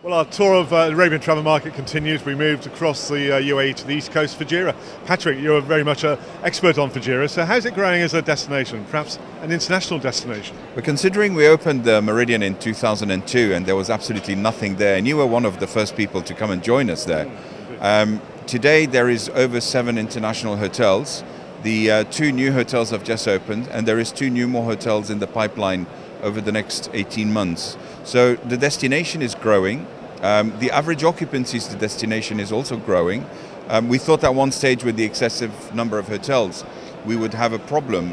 Well, our tour of the Arabian travel market continues. We moved across the UAE to the east coast, Fujairah. Patrick, you're very much an expert on Fujairah, so how's it growing as a destination, perhaps an international destination? We're considering we opened the Meridien in 2002 and there was absolutely nothing there, and you were one of the first people to come and join us there. Today there is over 7 international hotels. The 2 new hotels have just opened, and there is 2 more hotels in the pipeline over the next 18 months. So the destination is growing. The average occupancy of the destination is also growing. We thought at one stage with the excessive number of hotels we would have a problem.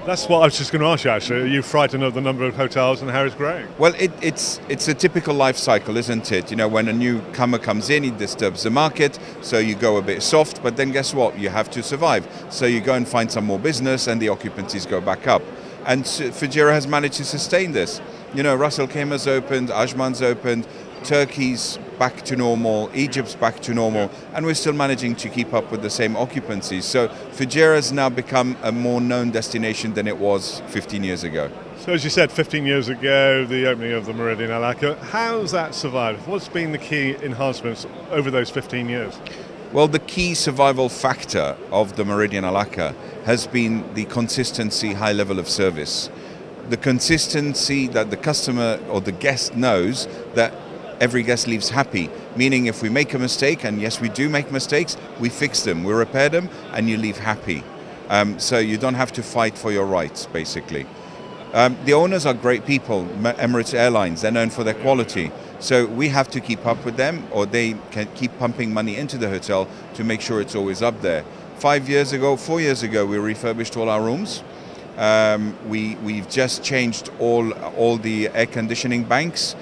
That's what I was just going to ask you actually. Are you frightened of the number of hotels and how it's growing? Well, it's a typical life cycle, isn't it? You know, when a newcomer comes in, it disturbs the market, so you go a bit soft, but then guess what? You have to survive. So you go and find some more business and the occupancies go back up. And Fujairah has managed to sustain this. You know, Ras Al Khaimah's opened, Ajman's opened, Turkey's back to normal, Egypt's back to normal, and we're still managing to keep up with the same occupancies. So Fujairah has now become a more known destination than it was 15 years ago. So as you said, 15 years ago, the opening of the Meridien Al Aqah, how's that survived? What's been the key enhancements over those 15 years? Well, the key survival factor of the Meridien Al Aqah has been the consistency, high level of service. The consistency that the customer or the guest knows that every guest leaves happy, meaning if we make a mistake, and yes we do make mistakes, we fix them, we repair them, and you leave happy. So you don't have to fight for your rights, basically. The owners are great people. Emirates Airlines, they're known for their quality. So we have to keep up with them, or they can keep pumping money into the hotel to make sure it's always up there. 4 years ago, we refurbished all our rooms. We've just changed all the air conditioning banks.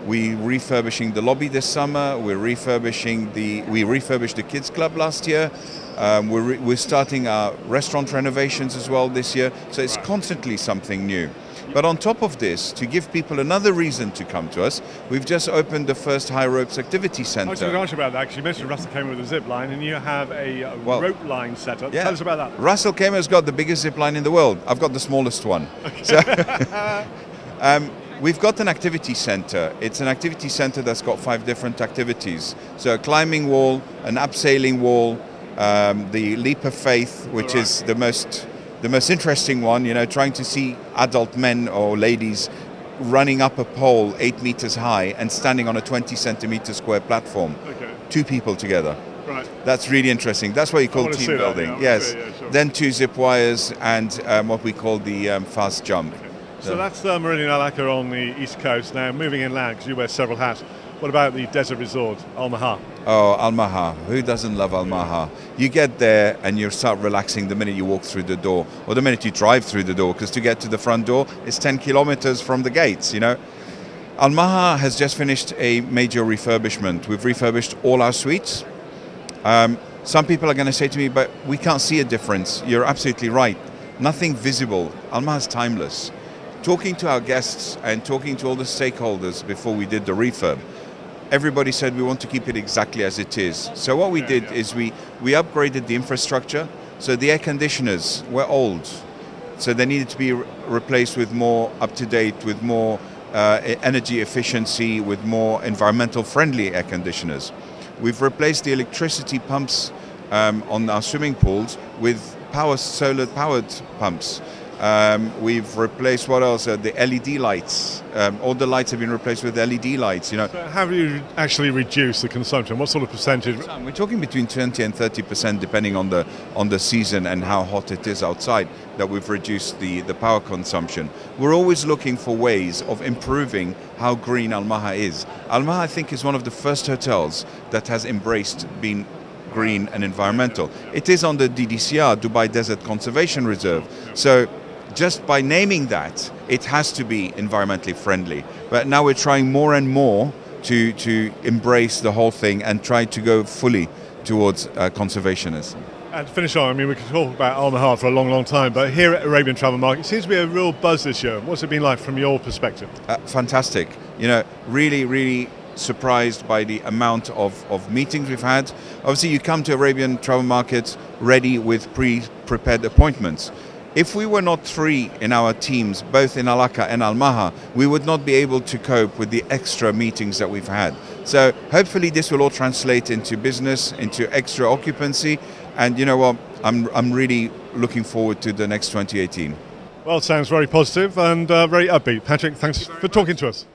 We're refurbishing the lobby this summer. We refurbished the kids club last year. We're starting our restaurant renovations as well this year. So it's constantly something new. But on top of this, to give people another reason to come to us, we've just opened the first high ropes activity centre. I was going to ask you about that, because you mentioned Ras Al Khaimah with a zip line, and you have a rope line set up. Yeah. Tell us about that. Ras Al Khaimah's got the biggest zip line in the world. I've got the smallest one. Okay. So, we've got an activity centre. It's an activity centre that's got 5 different activities. So a climbing wall, an abseiling wall, the leap of faith, which is the most interesting one, you know, trying to see adult men or ladies running up a pole 8 meters high and standing on a 20 centimeter square platform. Okay. 2 people together. Right. That's really interesting. That's what you call team building. Yeah, yes. Sure. Then 2 zip wires and what we call the fast jump. Okay. So that's Meridien Al Aqah on the east coast. Now, moving inland, because you wear several hats, what about the desert resort, Al Maha? Oh, Al Maha. Who doesn't love Al Maha? You get there and you start relaxing the minute you walk through the door, or the minute you drive through the door, because to get to the front door, it's 10 kilometers from the gates, you know. Al Maha has just finished a major refurbishment. We've refurbished all our suites. Some people are going to say to me, but we can't see a difference. You're absolutely right. Nothing visible. Al Maha is timeless. Talking to our guests and talking to all the stakeholders before we did the refurb, everybody said we want to keep it exactly as it is. So what we did is we upgraded the infrastructure. So the air conditioners were old, so they needed to be replaced with more up-to-date, with more energy efficiency, with more environmental friendly air conditioners. We've replaced the electricity pumps on our swimming pools with solar powered pumps. We've replaced, what else? The LED lights. All the lights have been replaced with LED lights. You know. So have you actually reduced the consumption? What sort of percentage? We're talking between 20 and 30%, depending on the season and how hot it is outside, that we've reduced the power consumption. We're always looking for ways of improving how green Al Maha is. Al Maha, I think, is one of the first hotels that has embraced being green and environmental. It is on the DDCR, Dubai Desert Conservation Reserve. So just by naming that, it has to be environmentally friendly. But now we're trying more and more to embrace the whole thing and try to go fully towards conservationism. And to finish on, I mean, we could talk about Al Maha for a long, long time, but here at Arabian Travel Market, it seems to be a real buzz this year. What's it been like from your perspective? Fantastic. You know, really, really surprised by the amount of meetings we've had. Obviously, you come to Arabian Travel Market ready with pre-prepared appointments. If we were not 3 in our teams, both in Aqah and Maha, we would not be able to cope with the extra meetings that we've had. So hopefully this will all translate into business, into extra occupancy, and you know what, I'm really looking forward to the next 2018. Well, it sounds very positive and very upbeat. Patrick, thanks for talking to us.